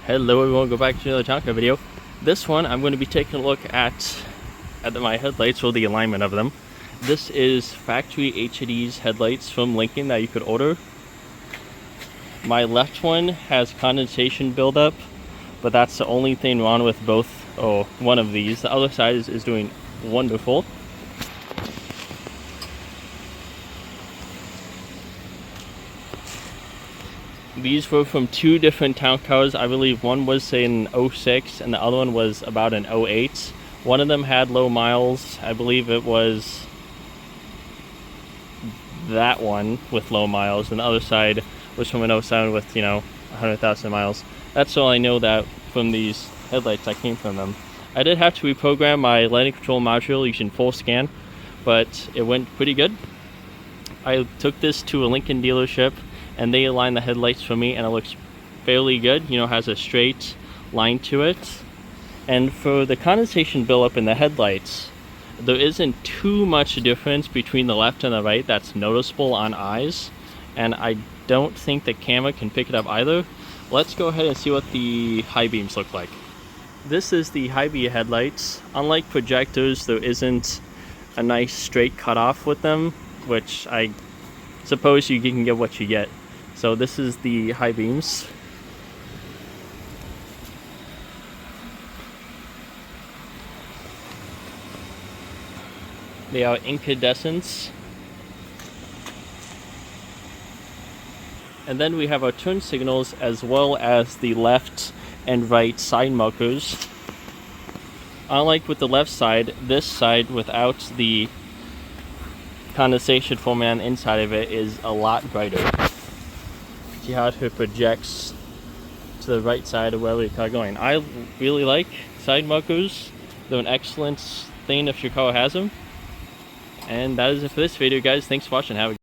Hello everyone, go back to another Tonka video. This one I'm going to be taking a look at my headlights, or the alignment of them. This is factory HD's headlights from Lincoln that you could order. My left one has condensation buildup, but that's the only thing wrong with one of these. The other side is doing wonderful. These were from two different town cars. I believe one was in 06 and the other one was about an 08. One of them had low miles. I believe it was that one with low miles, and the other side was from an 07 with, 100,000 miles. That's all I know that from these headlights that came from them. I did have to reprogram my lighting control module using full scan, but it went pretty good. I took this to a Lincoln dealership and they aligned the headlights for me, and it looks fairly good. Has a straight line to it. And for the condensation buildup in the headlights, there isn't too much difference between the left and the right that's noticeable on eyes, and I don't think the camera can pick it up either. Let's go ahead and see what the high beams look like. This is the high beam headlights. Unlike projectors, there isn't a nice straight cutoff with them, which I suppose you can get what you get. So this is the high beams. They are incandescents. And then we have our turn signals, as well as the left and right side markers. Unlike with the left side, this side without the condensation foam on the inside of it is a lot brighter. See how it projects to the right side of where we're going. I really like side markers. They're an excellent thing if your car has them. And that is it for this video, guys. Thanks for watching. Have a